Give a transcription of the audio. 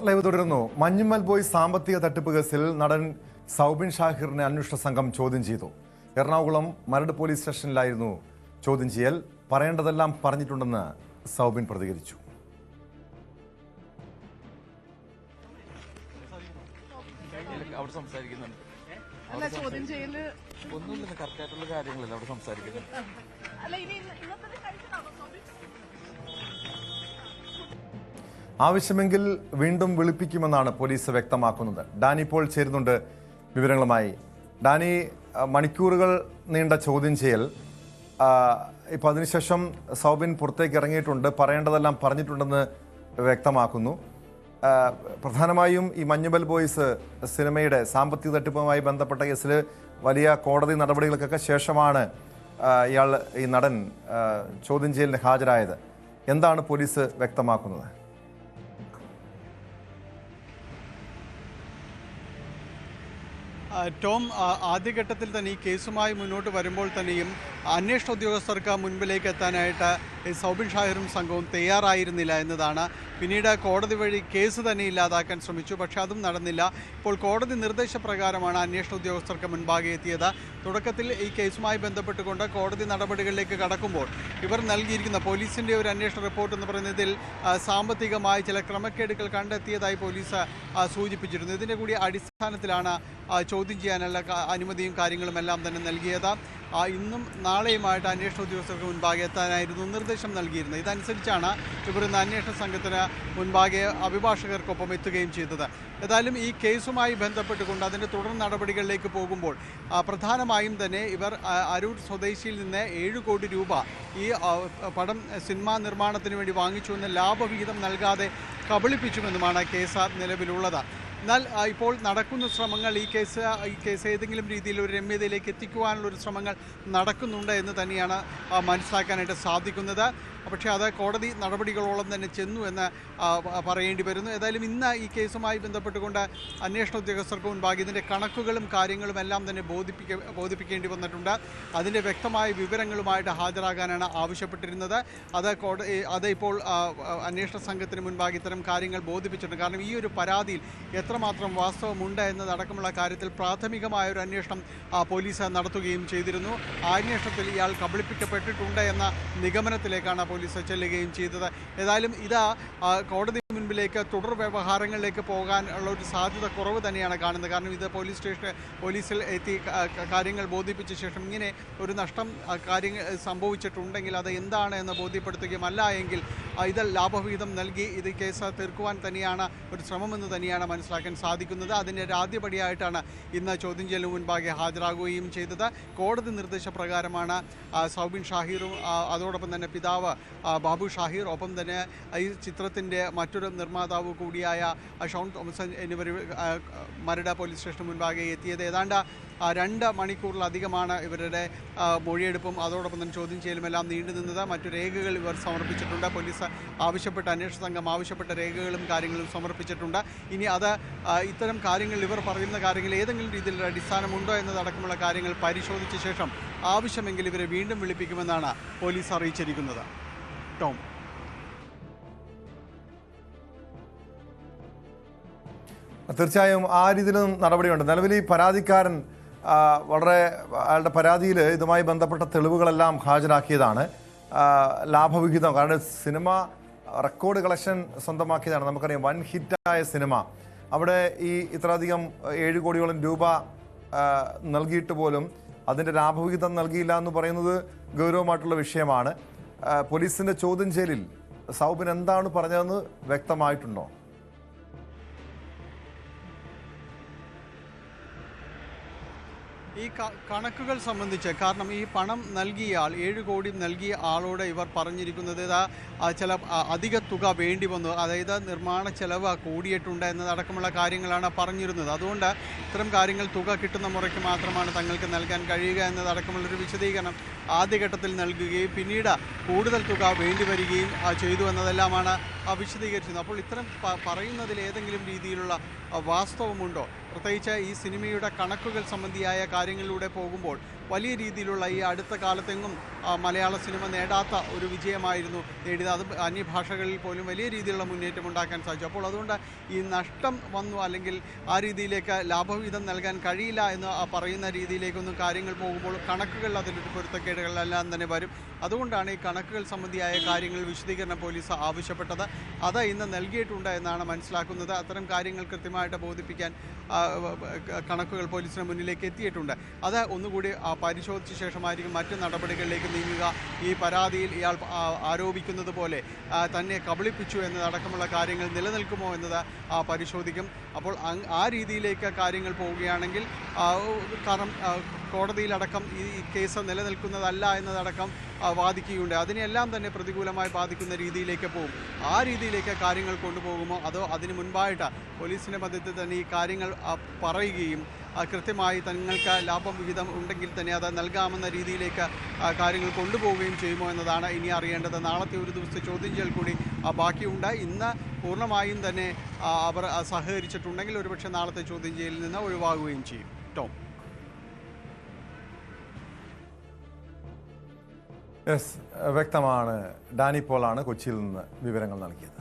Spot live തുടരുന്നു. Manjummel boys സാമ്പത്തിക തട്ടിപ്പ് കേസിൽ നടൻ സൗബിൻ ഷാഹിറിനെ അന്വേഷണ സംഘം ചോദ്യം ചെയ്തു. എറണാകുളം മരട് പോലീസ് സ്റ്റേഷനിലായിരുന്നു ചോദ്യം ചെയ്യൽ. പറയേണ്ടതെല്ലാം പറഞ്ഞിട്ടുണ്ടെന്ന് സൗബിൻ പ്രതികരിച്ചു. ആവശ്യമെങ്കിൽ വീണ്ടും വിളിപ്പിക്കുമെന്നാണ് പോലീസ് വ്യക്തമാക്കുന്നത്. ഡാനി ഇപ്പോൾ ചേരുന്നുണ്ട് വിവരങ്ങളുമായി. ഡാനി, മണിക്കൂറുകൾ നീണ്ട ചോദ്യം ചെയ്യൽ, ഇപ്പോൾ അതിനുശേഷം സൗബിൻ പുറത്തേക്ക് ഇറങ്ങിയിട്ടുണ്ട്, പറയേണ്ടതെല്ലാം പറഞ്ഞിട്ടുണ്ടെന്ന് വ്യക്തമാക്കുന്നു. പ്രധാനമായും ഈ മഞ്ഞുമ്മൽ ബോയ്സ് സിനിമയുടെ സാമ്പത്തിക തട്ടിപ്പുമായി ബന്ധപ്പെട്ട കേസിൽ വലിയ കോടതി നടപടികൾക്കൊക്കെ ശേഷമാണ് ഈ നടൻ ചോദ്യം ചെയ്യലിന് ഹാജരായത്. എന്താണ് പോലീസ് വ്യക്തമാക്കുന്നത്? ടോം, ആദ്യഘട്ടത്തിൽ തന്നെ ഈ കേസുമായി മുന്നോട്ട് വരുമ്പോൾ തന്നെയും അന്വേഷണ ഉദ്യോഗസ്ഥർക്ക് മുൻപിലേക്ക് എത്താനായിട്ട് സൗബിൻ ഷാഹിറും സംഘവും തയ്യാറായിരുന്നില്ല എന്നതാണ്. പിന്നീട് കോടതി വഴി കേസ് തന്നെ ഇല്ലാതാക്കാൻ ശ്രമിച്ചു, പക്ഷേ അതും നടന്നില്ല. ഇപ്പോൾ കോടതി നിർദ്ദേശപ്രകാരമാണ് അന്വേഷണ ഉദ്യോഗസ്ഥർക്ക് മുൻപാകെ എത്തിയത്. തുടക്കത്തിൽ ഈ കേസുമായി ബന്ധപ്പെട്ടുകൊണ്ട് കോടതി നടപടികളിലേക്ക് കടക്കുമ്പോൾ ഇവർ നൽകിയിരിക്കുന്ന പോലീസിൻ്റെ ഒരു അന്വേഷണ റിപ്പോർട്ട് എന്ന് പറയുന്നതിൽ സാമ്പത്തികമായി ചില ക്രമക്കേടുകൾ കണ്ടെത്തിയതായി പോലീസ് സൂചിപ്പിച്ചിരുന്നു. ഇതിൻ്റെ കൂടി അടിസ്ഥാനത്തിലാണ് ചോദ്യം ചെയ്യാനുള്ള അനുമതിയും കാര്യങ്ങളും എല്ലാം തന്നെ നൽകിയത്. ഇന്നും നാളെയുമായിട്ട് അന്വേഷണ ഉദ്യോഗസ്ഥർക്ക് മുൻപാകെ എത്താനായിരുന്നു നിർദ്ദേശം നൽകിയിരുന്നത്. ഇതനുസരിച്ചാണ് ഇവർ ഇന്ന് അന്വേഷണ സംഘത്തിന് മുൻപാകെ അഭിഭാഷകർക്കൊപ്പം എത്തുകയും ചെയ്തത്. ഏതായാലും ഈ കേസുമായി ബന്ധപ്പെട്ടുകൊണ്ട് അതിൻ്റെ തുടർ നടപടികളിലേക്ക് പോകുമ്പോൾ പ്രധാനമായും തന്നെ ഇവർ അരൂർ സ്വദേശിയിൽ നിന്ന് 7 കോടി രൂപ ഈ സിനിമാ നിർമ്മാണത്തിന് വേണ്ടി വാങ്ങിച്ചുവെന്ന് ലാഭവിഹിതം നൽകാതെ കബളിപ്പിച്ചുവെന്നുമാണ് കേസ് നിലവിലുള്ളത്. എന്നാൽ ഇപ്പോൾ നടക്കുന്ന ശ്രമങ്ങൾ ഈ കേസ് ഏതെങ്കിലും രീതിയിൽ ഒരു രമ്യതയിലേക്ക് എത്തിക്കുവാനുള്ളൊരു ശ്രമങ്ങൾ നടക്കുന്നുണ്ട് എന്ന് തന്നെയാണ് മനസ്സിലാക്കാനായിട്ട് സാധിക്കുന്നത്. പക്ഷേ അത് കോടതി നടപടികളോളം തന്നെ ചെന്നു എന്ന് പറയേണ്ടി വരുന്നു. ഏതായാലും ഇന്ന് ഈ കേസുമായി ബന്ധപ്പെട്ടുകൊണ്ട് അന്വേഷണ ഉദ്യോഗസ്ഥർക്ക് മുൻപാകെ ഇതിൻ്റെ കണക്കുകളും കാര്യങ്ങളും എല്ലാം തന്നെ ബോധിപ്പിക്കേണ്ടി വന്നിട്ടുണ്ട്. അതിൻ്റെ വ്യക്തമായ വിവരങ്ങളുമായിട്ട് ഹാജരാകാനാണ് ആവശ്യപ്പെട്ടിരുന്നത്. അത് ഇപ്പോൾ അന്വേഷണ സംഘത്തിന് മുൻപാകെ ഇത്തരം കാര്യങ്ങൾ ബോധിപ്പിച്ചിട്ടുണ്ട്. കാരണം ഈ ഒരു പരാതിയിൽ എത്രമാത്രം വാസ്തവമുണ്ട് എന്നതടക്കമുള്ള കാര്യത്തിൽ പ്രാഥമികമായ ഒരു അന്വേഷണം പോലീസ് നടത്തുകയും ചെയ്തിരുന്നു. ആ അന്വേഷണത്തിൽ ഇയാൾ കബളിപ്പിക്കപ്പെട്ടിട്ടുണ്ട് എന്ന നിഗമനത്തിലേക്കാണ് പോലീസ് ചെല്ലുകയും ചെയ്തത്. ഏതായാലും ഇത് കോടതി മുൻപിലേക്ക് തുടർ വ്യവഹാരങ്ങളിലേക്ക് പോകാനുള്ള ഒരു സാധ്യത കുറവ് തന്നെയാണ് കാണുന്നത്. കാരണം ഇത് പോലീസിൽ എത്തി കാര്യങ്ങൾ ബോധിപ്പിച്ച ശേഷം ഇങ്ങനെ ഒരു നഷ്ടം കാര്യങ്ങൾ സംഭവിച്ചിട്ടുണ്ടെങ്കിൽ അത് എന്താണ് എന്ന് ബോധ്യപ്പെടുത്തുകയും അല്ല എങ്കിൽ ഇത് ലാഭവിഹിതം നൽകി ഇത് കേസ് തീർക്കുവാൻ തന്നെയാണ് ഒരു ശ്രമമെന്ന് തന്നെയാണ് മനസ്സിലാക്കാൻ സാധിക്കുന്നത്. അതിൻ്റെ ആദ്യപടിയായിട്ടാണ് ഇന്ന് ചോദ്യം ചെയ്യലിന് മുൻപാകെ ഹാജരാകുകയും ചെയ്തത്. കോടതി നിർദ്ദേശപ്രകാരമാണ് സൗബിൻ ഷാഹിറും അതോടൊപ്പം തന്നെ പിതാവ് ബാബു ഷാഹിർ, ഒപ്പം തന്നെ ഈ ചിത്രത്തിൻ്റെ മറ്റൊരു നിർമ്മാതാവ് കൂടിയായ ഷോൺ തോമസൺ എന്നിവർ മരട് പോലീസ് സ്റ്റേഷന് മുൻപാകെ എത്തിയത്. ഏതാണ്ട് 2 മണിക്കൂറിലധികമാണ് ഇവരുടെ മൊഴിയെടുപ്പും അതോടൊപ്പം തന്നെ ചോദ്യം ചെയ്യലുമെല്ലാം നീണ്ടുനിന്നത്. മറ്റു രേഖകൾ ഇവർ സമർപ്പിച്ചിട്ടുണ്ട്. പോലീസ് അന്വേഷണ സംഘം ആവശ്യപ്പെട്ട രേഖകളും കാര്യങ്ങളും സമർപ്പിച്ചിട്ടുണ്ട്. ഇനി അത് ഇത്തരം കാര്യങ്ങൾ ഇവർ പറയുന്ന കാര്യങ്ങൾ ഏതെങ്കിലും രീതിയിലുള്ള അടിസ്ഥാനമുണ്ടോ എന്നതടക്കമുള്ള കാര്യങ്ങൾ പരിശോധിച്ച ശേഷം ആവശ്യമെങ്കിൽ ഇവരെ വീണ്ടും വിളിപ്പിക്കുമെന്നാണ് പോലീസ് അറിയിച്ചിരിക്കുന്നത്. ടോം, തീർച്ചയായും ആ രീതിയിലും നടപടിയുണ്ട്. നിലവിൽ ഈ പരാതിക്കാരൻ വളരെ അയാളുടെ പരാതിയിൽ ഇതുമായി ബന്ധപ്പെട്ട തെളിവുകളെല്ലാം ഹാജരാക്കിയതാണ്. ലാഭവിഹിതം, കാരണം സിനിമ റെക്കോർഡ് കളക്ഷൻ സ്വന്തമാക്കിയതാണ്. നമുക്കറിയാം, വൻ ഹിറ്റായ സിനിമ. അവിടെ ഈ ഇത്രയധികം 7 കോടിയോളം രൂപ നൽകിയിട്ട് പോലും അതിൻ്റെ ലാഭവിഹിതം നൽകിയില്ല എന്ന് പറയുന്നത് ഗൗരവമായിട്ടുള്ള വിഷയമാണ്. പോലീസിൻ്റെ ചോദ്യം ചെയ്യലിൽ സൗബിൻ എന്താണ് പറഞ്ഞതെന്ന് വ്യക്തമായിട്ടുണ്ടോ? ഈ കണക്കുകൾ സംബന്ധിച്ച്, കാരണം ഈ പണം നൽകിയ ആൾ 7 കോടി നൽകിയ ആളോട് ഇവർ പറഞ്ഞിരിക്കുന്നത് ചില അധിക തുക വേണ്ടി വന്നു, അതായത് നിർമ്മാണ ചെലവ് കൂടിയിട്ടുണ്ട് എന്നതടക്കമുള്ള കാര്യങ്ങളാണ് പറഞ്ഞിരുന്നത്. അതുകൊണ്ട് ഇത്തരം കാര്യങ്ങൾ തുക കിട്ടുന്ന മുറയ്ക്ക് മാത്രമാണ് തങ്ങൾക്ക് നൽകാൻ കഴിയുക എന്നതടക്കമുള്ളൊരു വിശദീകരണം ആദ്യഘട്ടത്തിൽ നൽകുകയും പിന്നീട് കൂടുതൽ തുക വേണ്ടി വരികയും ചെയ്തു എന്നതെല്ലാമാണ് വിശദീകരിച്ചത്. അപ്പോൾ ഇത്തരം പറയുന്നതിൽ ഏതെങ്കിലും രീതിയിലുള്ള വാസ്തവമുണ്ടോ? പ്രത്യേകിച്ച് ഈ സിനിമയുടെ കണക്കുകൾ സംബന്ധിയായ കാര്യങ്ങളിലൂടെ പോകുമ്പോൾ വലിയ രീതിയിലുള്ള ഈ അടുത്ത കാലത്തെങ്ങും മലയാള സിനിമ നേടാത്ത ഒരു വിജയമായിരുന്നു നേടിയത്. അത് അന്യഭാഷകളിൽ പോലും വലിയ രീതിയിലുള്ള മുന്നേറ്റം ഉണ്ടാക്കാൻ സാധിച്ചു. അപ്പോൾ അതുകൊണ്ട് ഈ നഷ്ടം വന്നു അല്ലെങ്കിൽ ആ രീതിയിലേക്ക് ലാഭവിഹിതം നൽകാൻ കഴിയില്ല എന്ന് പറയുന്ന രീതിയിലേക്കൊന്നും കാര്യങ്ങൾ പോകുമ്പോൾ കണക്കുകൾ അതിലൊരു പൊരുത്തക്കേടുകളെല്ലാം തന്നെ വരും. അതുകൊണ്ടാണ് ഈ കണക്കുകൾ സംബന്ധിയായ കാര്യങ്ങൾ വിശദീകരണം പോലീസ് ആവശ്യപ്പെട്ടത്. അത് ഇന്ന് നൽകിയിട്ടുണ്ട് എന്നാണ് മനസ്സിലാക്കുന്നത്. അത്തരം കാര്യങ്ങൾ കൃത്യമായിട്ട് ബോധിപ്പിക്കാൻ കണക്കുകൾ പോലീസിന് മുന്നിലേക്ക് എത്തിയിട്ടുണ്ട്. അത് ഒന്നുകൂടി പരിശോധിച്ച ശേഷമായിരിക്കും മറ്റ് നടപടികളിലേക്ക് നീങ്ങുക. ഈ പരാതിയിൽ ഇയാൾ ആരോപിക്കുന്നത് പോലെ തന്നെ കബളിപ്പിച്ചു എന്നതടക്കമുള്ള കാര്യങ്ങൾ നിലനിൽക്കുമോ എന്നത് പരിശോധിക്കും. അപ്പോൾ ആ രീതിയിലേക്ക് കാര്യങ്ങൾ പോവുകയാണെങ്കിൽ കാരണം കോടതിയിലടക്കം ഈ കേസ് നിലനിൽക്കുന്നതല്ല എന്നതടക്കം വാദിക്കുകയുണ്ട്. അതിനെല്ലാം തന്നെ പ്രതികൂലമായി ബാധിക്കുന്ന രീതിയിലേക്ക് പോകും. ആ രീതിയിലേക്ക് കാര്യങ്ങൾ കൊണ്ടുപോകുമോ അതോ അതിന് മുൻപായിട്ട് പോലീസിൻ്റെ മധ്യത്തിൽ തന്നെ ഈ കാര്യങ്ങൾ പറയുകയും കൃത്യമായി തങ്ങൾക്ക് ലാഭം വിഹിതം ഉണ്ടെങ്കിൽ തന്നെ അത് നൽകാമെന്ന രീതിയിലേക്ക് കാര്യങ്ങൾ കൊണ്ടുപോവുകയും ചെയ്യുമോ എന്നതാണ് ഇനി അറിയേണ്ടത്. നാളത്തെ ഒരു ദിവസത്തെ ചോദ്യം ചെയ്യൽ കൂടി ബാക്കിയുണ്ട്. ഇന്ന് പൂർണ്ണമായും തന്നെ അവർ സഹകരിച്ചിട്ടുണ്ടെങ്കിൽ ഒരുപക്ഷെ നാളത്തെ ചോദ്യം ചെയ്യലിൽ നിന്ന് ഒഴിവാകുകയും ചെയ്യും. ടോം. യെസ്, വ്യക്തമാണ്. ഡാനി പോളാണ് കൊച്ചിയിൽ നിന്ന് വിവരങ്ങൾ നൽകിയത്.